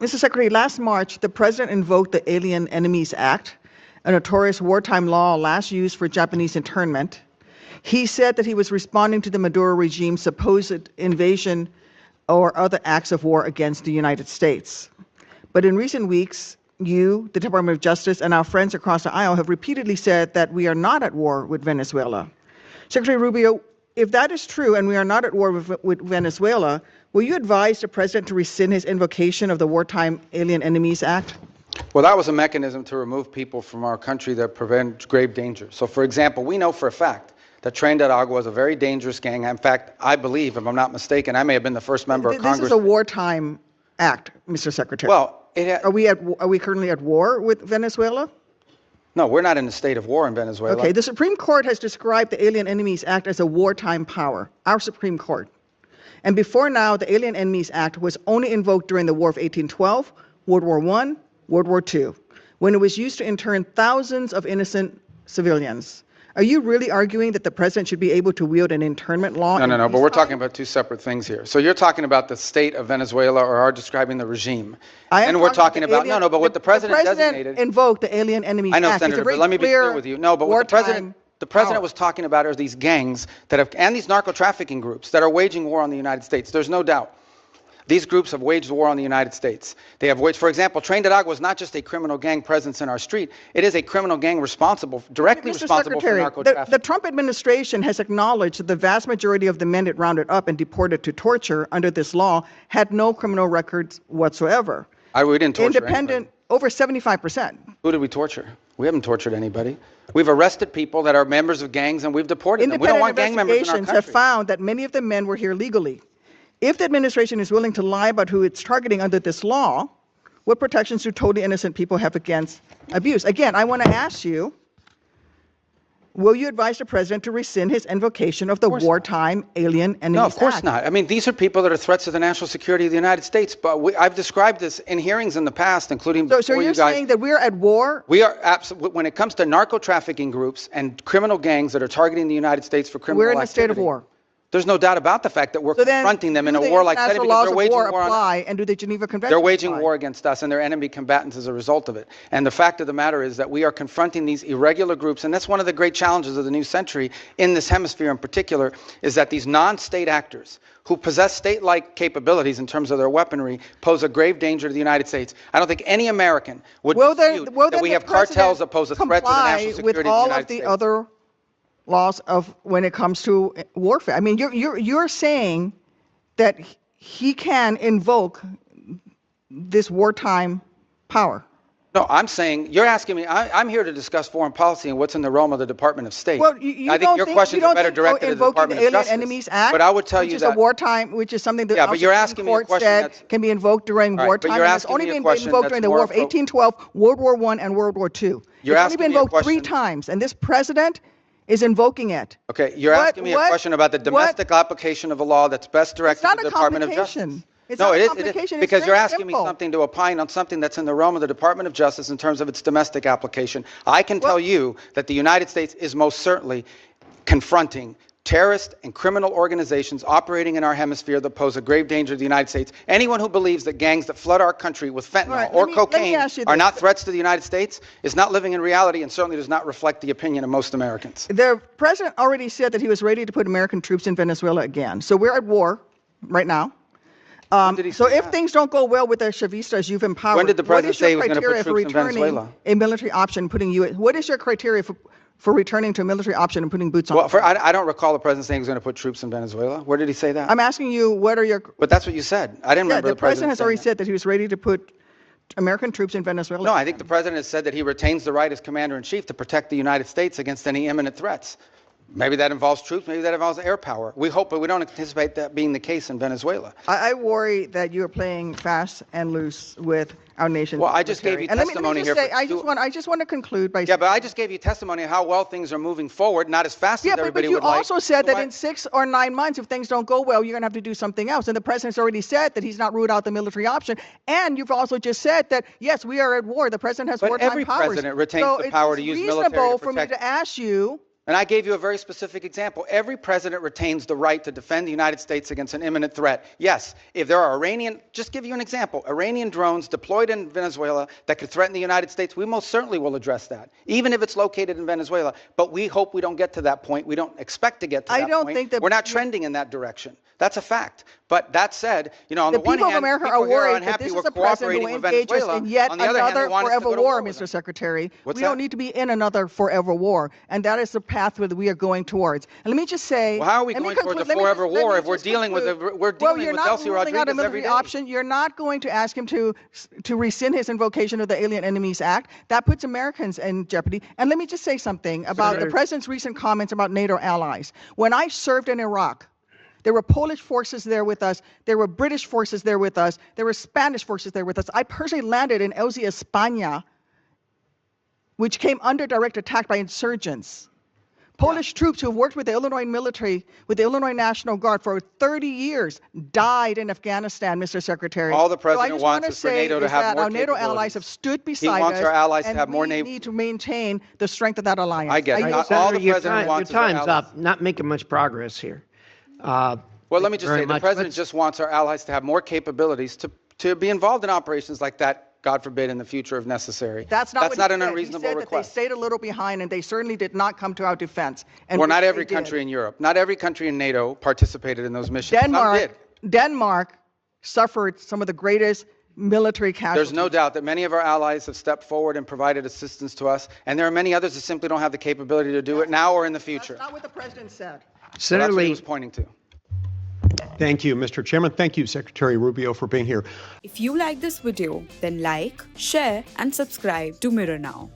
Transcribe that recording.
Mr. Secretary, last March, the president invoked the Alien Enemies Act, a notorious wartime law last used for Japanese internment. He said that he was responding to the Maduro regime's supposed invasion or other acts of war against the United States. But in recent weeks, you, the Department of Justice, and our friends across the aisle have repeatedly said that we are not at war with Venezuela. Secretary Rubio, if that is true and we are not at war with Venezuela, will you advise the president to rescind his invocation of the Wartime Alien Enemies Act? Well, that was a mechanism to remove people from our country that prevent grave danger. So, for example, we know for a fact that Trinidad Agua is a very dangerous gang. In fact, I believe, if I'm not mistaken, I may have been the first member of Congress. This is a wartime act, Mr. Secretary. Well, are we currently at war with Venezuela? No, we're not in a state of war in Venezuela. Okay, the Supreme Court has described the Alien Enemies Act as a wartime power, our Supreme Court. And before now, the Alien Enemies Act was only invoked during the War of 1812, World War I, World War II, when it was used to intern thousands of innocent civilians. Are you really arguing that the president should be able to wield an internment law? No, but we're talking about two separate things here. So you're talking about the state of Venezuela or are describing the regime. And we're talking about, but what the president designated. Invoked the Alien Enemies Act. I know, Senator, but let me be clear with you. No, but what the president was talking about are these gangs that have, and these narco trafficking groups that are waging war on the United States. There's no doubt. These groups have waged war on the United States. They have waged, for example, Trinidad Agua is not just a criminal gang presence in our street. It is a criminal gang directly responsible for narco trafficking. The Trump administration has acknowledged that the vast majority of the men it rounded up and deported to torture under this law had no criminal records whatsoever. We didn't torture anybody. Over 75%. Who did we torture? We haven't tortured anybody. We've arrested people that are members of gangs and we've deported them. We don't want gang members in our country. Have found that many of the men were here legally. If the administration is willing to lie about who it's targeting under this law, what protections do totally innocent people have against abuse? Again, I want to ask you, will you advise the president to rescind his invocation of the Wartime Alien Enemies Act? No, of course not. I mean, these are people that are threats to the national security of the United States. But I've described this in hearings in the past, including before you guys. So you're saying that we're at war? We are absolutely. When it comes to narco trafficking groups and criminal gangs that are targeting the United States for criminal activity. We're in a state of war. There's no doubt about the fact that we're confronting them in a warlike setting because they're waging war on us. And do the Geneva Convention They're waging war against us and they're enemy combatants as a result of it. And the fact of the matter is that we are confronting these irregular groups, and that's one of the great challenges of the new century in this hemisphere in particular, is that these non-state actors who possess state-like capabilities in terms of their weaponry pose a grave danger to the United States. I don't think any American would dispute that we have cartels that pose a threat to the national security of the United States. With all of the other laws of when it comes to warfare. I mean, you're saying that he can invoke this wartime power. No, I'm saying, you're asking me, I'm here to discuss foreign policy and what's in the realm of the Department of State. Well, I think your questions are better directed to the Department of Justice. Enemies Act, but I would tell you that. Which is a wartime, which is something that but you're asking me a question that can be invoked during wartime. But you're asking only me a been question invoked during the War of 1812, World War I, and World War II. It's only been invoked 3 times, and this president is invoking it. Okay, you're asking me a question about the domestic application of a law that's best directed to the Department of Justice. No, it is because you're asking me something to opine on something that's in the realm of the Department of Justice in terms of its domestic application. I can tell you that the United States is most certainly confronting terrorist and criminal organizations operating in our hemisphere that pose a grave danger to the United States. Anyone who believes that gangs that flood our country with fentanyl or cocaine are not threats to the United States is not living in reality and certainly does not reflect the opinion of most Americans. The president already said that he was ready to put American troops in Venezuela again. So we're at war right now. So if things don't go well with the Chavistas you've empowered, when did the president say he was going to put troops in Venezuela? A military option, putting you. What is your criteria for returning to a military option and putting boots on? Well, I don't recall the president saying he was going to put troops in Venezuela. Where did he say that? I'm asking you, what are your... But that's what you said. I didn't remember the president has already said that he was ready to put American troops in Venezuela. No, I think the president has said that he retains the right as commander-in-chief to protect the United States against any imminent threats. Maybe that involves troops, maybe that involves air power. We hope, but we don't anticipate that being the case in Venezuela. I worry that you are playing fast and loose with our nation's Well, I just gave you testimony here. I just want to conclude by saying... Yeah, but I just gave you testimony of how well things are moving forward, not as fast as everybody would like. Yeah, but you also said that in 6 or 9 months, if things don't go well, you're going to have to do something else. And the president's already said that he's not ruled out the military option. And you've also just said that, yes, we are at war. The president has wartime powers. But every president retains the power to use military to protect... So it's reasonable for me to ask you... And I gave you a very specific example. Every president retains the right to defend the United States against an imminent threat. Yes, if there are just give you an example, Iranian drones deployed in Venezuela that could threaten the United States, we most certainly will address that, even if it's located in Venezuela. But we hope we don't get to that point. We don't expect to get to that point. I don't think that we're not trending in that direction. That's a fact. But that said, on the one hand, America people are worried unhappy that this we're is a president who cooperating with engages Venezuela. in yet On the other hand, another they want us to forever go to war, with Mr. them. Secretary. What's We that? don't need to be in another forever war, and that is the pathway that we are going towards. And let me just say, well, how are we going towards a forever war if we're dealing with Delcy Rodriguez every day? Option. You're not going to ask him to rescind his invocation of the Alien Enemies Act. That puts Americans in jeopardy. And let me just say something about the president's recent comments about NATO allies. When I served in Iraq, there were Polish forces there with us. There were British forces there with us. There were Spanish forces there with us. I personally landed in Elzi, España, which came under direct attack by insurgents. Polish troops who worked with the Illinois military, with the Illinois National Guard for 30 years, died in Afghanistan, Mr. Secretary. All the president wants is for NATO to have more our NATO allies have stood beside us. He wants our allies to have more NATO. We need to maintain the strength of that alliance. I get it. All the president wants is our allies. Your time's up. Not making much progress here. Well, let me just say, the president just wants our allies to have more capabilities to be involved in operations like that, God forbid, in the future if necessary. That's not an unreasonable he said request. That they stayed a little behind, and they certainly did not come to our defense. And well, not every country in Europe, not every country in NATO participated in those missions. Denmark suffered some of the greatest military casualties. There's no doubt that many of our allies have stepped forward and provided assistance to us, and there are many others that simply don't have the capability to do it now or in the future. That's not what the president said. Senator that's what he was pointing to. Thank you, Mr. Chairman. Thank you, Secretary Rubio, for being here. If you like this video, then like, share, and subscribe to Mirror Now.